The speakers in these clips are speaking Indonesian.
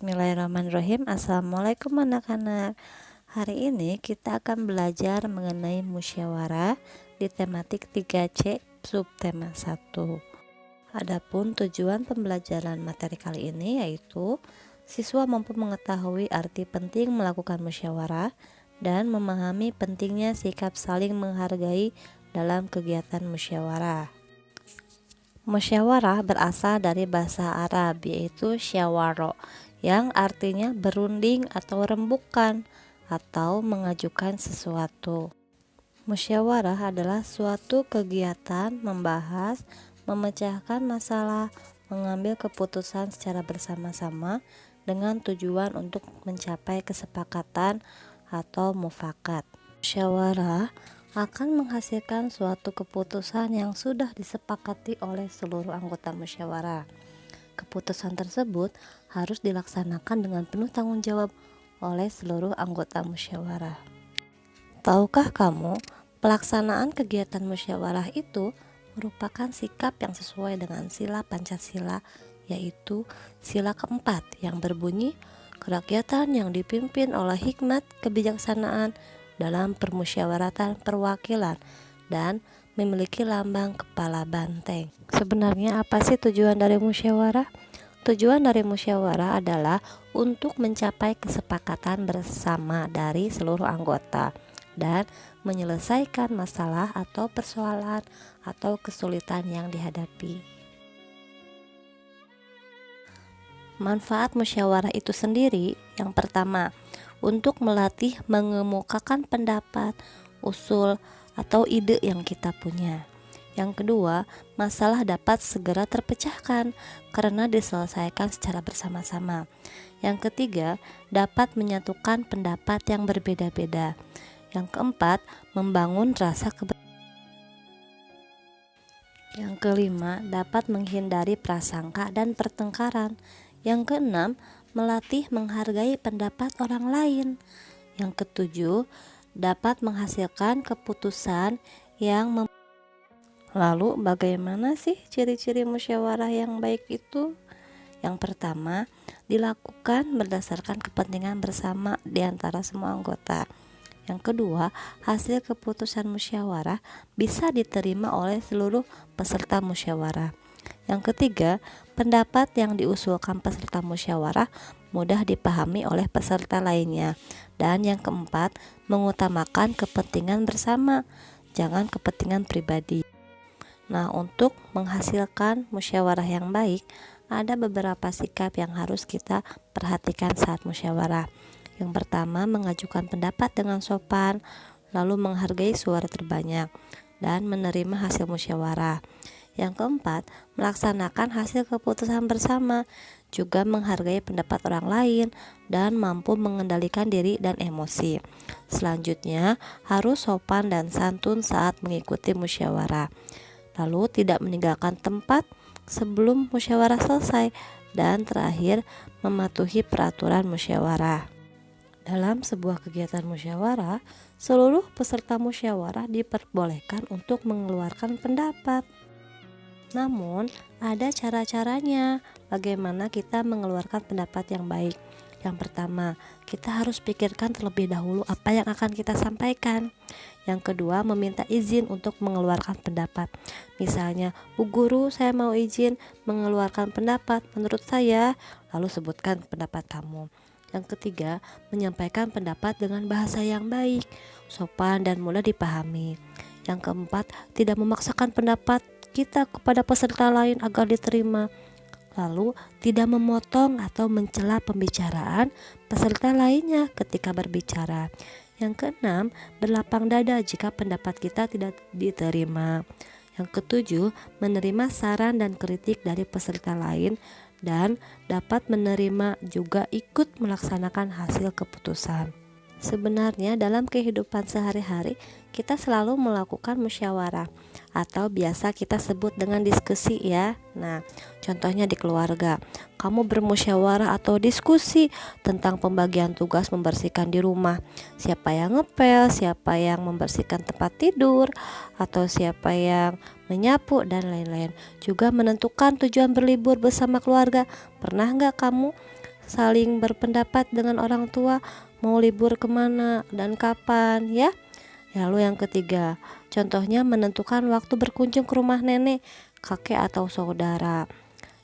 Bismillahirrahmanirrahim. Assalamualaikum anak-anak. Hari ini kita akan belajar mengenai musyawarah di tematik 3C subtema 1. Adapun tujuan pembelajaran materi kali ini yaitu siswa mampu mengetahui arti penting melakukan musyawarah dan memahami pentingnya sikap saling menghargai dalam kegiatan musyawarah. Musyawarah berasal dari bahasa Arab yaitu syawaro, yang artinya berunding atau rembukan atau mengajukan sesuatu. Musyawarah adalah suatu kegiatan membahas, memecahkan masalah, mengambil keputusan secara bersama-sama dengan tujuan untuk mencapai kesepakatan atau mufakat. Musyawarah akan menghasilkan suatu keputusan yang sudah disepakati oleh seluruh anggota musyawarah. Keputusan tersebut harus dilaksanakan dengan penuh tanggung jawab oleh seluruh anggota musyawarah. Tahukah kamu, pelaksanaan kegiatan musyawarah itu merupakan sikap yang sesuai dengan sila Pancasila, yaitu sila keempat yang berbunyi, kerakyatan yang dipimpin oleh hikmat kebijaksanaan dalam permusyawaratan perwakilan dan memiliki lambang kepala banteng. Sebenarnya apa sih tujuan dari musyawarah? Tujuan dari musyawarah adalah untuk mencapai kesepakatan bersama dari seluruh anggota dan menyelesaikan masalah atau persoalan atau kesulitan yang dihadapi. Manfaat musyawarah itu sendiri, yang pertama, untuk melatih mengemukakan pendapat, usul, atau ide yang kita punya. Yang kedua, masalah dapat segera terpecahkan karena diselesaikan secara bersama-sama. Yang ketiga, dapat menyatukan pendapat yang berbeda-beda. Yang keempat, membangun rasa Yang kelima, dapat menghindari prasangka dan pertengkaran. Yang keenam, melatih menghargai pendapat orang lain. Yang ketujuh, dapat menghasilkan keputusan yang Lalu bagaimana sih ciri-ciri musyawarah yang baik itu? Yang pertama, dilakukan berdasarkan kepentingan bersama di antara semua anggota. Yang kedua, hasil keputusan musyawarah bisa diterima oleh seluruh peserta musyawarah. Yang ketiga, pendapat yang diusulkan peserta musyawarah mudah dipahami oleh peserta lainnya. Dan yang keempat, mengutamakan kepentingan bersama, jangan kepentingan pribadi. Nah, untuk menghasilkan musyawarah yang baik, ada beberapa sikap yang harus kita perhatikan saat musyawarah. Yang pertama, mengajukan pendapat dengan sopan, lalu menghargai suara terbanyak, dan menerima hasil musyawarah. Yang keempat, melaksanakan hasil keputusan bersama, juga menghargai pendapat orang lain, dan mampu mengendalikan diri dan emosi. Selanjutnya, harus sopan dan santun saat mengikuti musyawarah. Lalu tidak meninggalkan tempat sebelum musyawarah selesai, dan terakhir mematuhi peraturan musyawarah. Dalam sebuah kegiatan musyawarah, seluruh peserta musyawarah diperbolehkan untuk mengeluarkan pendapat. Namun, ada cara-caranya bagaimana kita mengeluarkan pendapat yang baik. Yang pertama, kita harus pikirkan terlebih dahulu apa yang akan kita sampaikan. Yang kedua, meminta izin untuk mengeluarkan pendapat. Misalnya, Bu Guru, saya mau izin mengeluarkan pendapat menurut saya, lalu sebutkan pendapat kamu. Yang ketiga, menyampaikan pendapat dengan bahasa yang baik, sopan, dan mudah dipahami. Yang keempat, tidak memaksakan pendapat kita kepada peserta lain agar diterima. Lalu, tidak memotong atau mencela pembicaraan peserta lainnya ketika berbicara. Yang keenam, berlapang dada jika pendapat kita tidak diterima. Yang ketujuh, menerima saran dan kritik dari peserta lain dan dapat menerima juga ikut melaksanakan hasil keputusan. Sebenarnya dalam kehidupan sehari-hari kita selalu melakukan musyawarah atau biasa kita sebut dengan diskusi ya. Nah, contohnya di keluarga, kamu bermusyawarah atau diskusi tentang pembagian tugas membersihkan di rumah. Siapa yang ngepel, siapa yang membersihkan tempat tidur, atau siapa yang menyapu dan lain-lain. Juga menentukan tujuan berlibur bersama keluarga. Pernah nggak kamu saling berpendapat dengan orang tua mau libur kemana dan kapan ya. Lalu yang ketiga, contohnya menentukan waktu berkunjung ke rumah nenek, kakek atau saudara.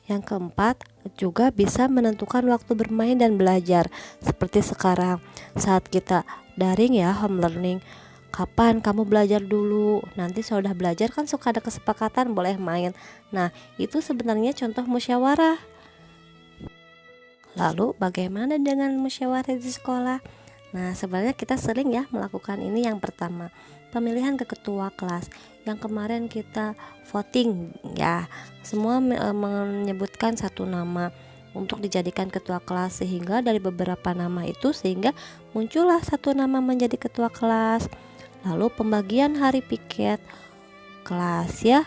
Yang keempat, juga bisa menentukan waktu bermain dan belajar. Seperti sekarang saat kita daring ya, home learning. Kapan kamu belajar dulu? Nanti sudah belajar kan suka ada kesepakatan boleh main. Nah, itu sebenarnya contoh musyawarah. Lalu bagaimana dengan musyawarah di sekolah? Nah, sebenarnya kita sering ya melakukan ini. Yang pertama, pemilihan ke ketua kelas. Yang kemarin kita voting ya, semua menyebutkan satu nama untuk dijadikan ketua kelas, sehingga dari beberapa nama itu sehingga muncullah satu nama menjadi ketua kelas. Lalu pembagian hari piket kelas ya,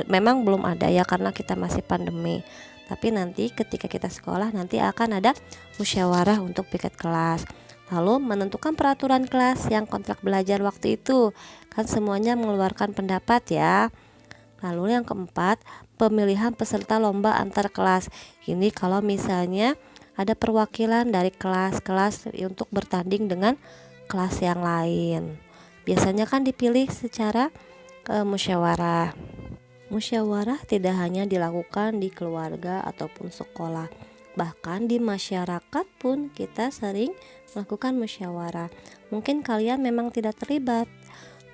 memang belum ada ya karena kita masih pandemi. Tapi nanti ketika kita sekolah nanti akan ada musyawarah untuk piket kelas. Lalu menentukan peraturan kelas yang kontrak belajar waktu itu. Kan semuanya mengeluarkan pendapat ya. Lalu yang keempat, pemilihan peserta lomba antar kelas. Ini kalau misalnya ada perwakilan dari kelas-kelas untuk bertanding dengan kelas yang lain. Biasanya kan dipilih secara musyawarah. Musyawarah tidak hanya dilakukan di keluarga ataupun sekolah, bahkan di masyarakat pun kita sering melakukan musyawarah. Mungkin kalian memang tidak terlibat,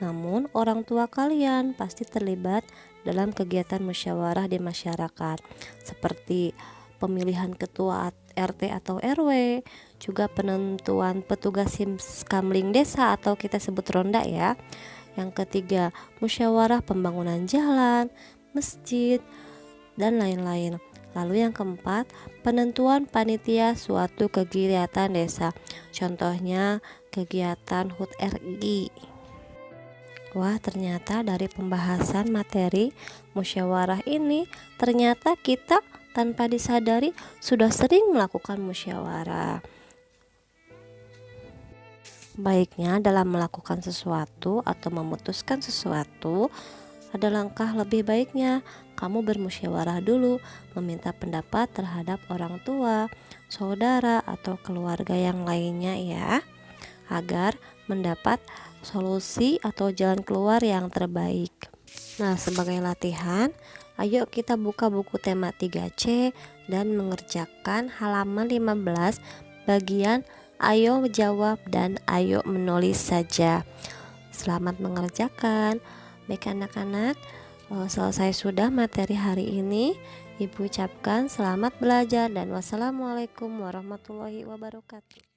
namun orang tua kalian pasti terlibat dalam kegiatan musyawarah di masyarakat, seperti pemilihan ketua RT atau RW, juga penentuan petugas Kamling desa atau kita sebut ronda ya. Yang ketiga, musyawarah pembangunan jalan, masjid, dan lain-lain. Lalu yang keempat, penentuan panitia suatu kegiatan desa. Contohnya kegiatan HUT RI. Wah, ternyata dari pembahasan materi musyawarah ini, ternyata kita tanpa disadari sudah sering melakukan musyawarah. Baiknya dalam melakukan sesuatu atau memutuskan sesuatu, ada langkah lebih baiknya kamu bermusyawarah dulu, meminta pendapat terhadap orang tua, saudara, atau keluarga yang lainnya ya, agar mendapat solusi atau jalan keluar yang terbaik. Nah, sebagai latihan, ayo kita buka buku tema 3C dan mengerjakan halaman 15 bagian ayo jawab dan ayo menulis saja. Selamat mengerjakan. Baik anak-anak, selesai sudah materi hari ini. Ibu ucapkan selamat belajar dan wassalamualaikum warahmatullahi wabarakatuh.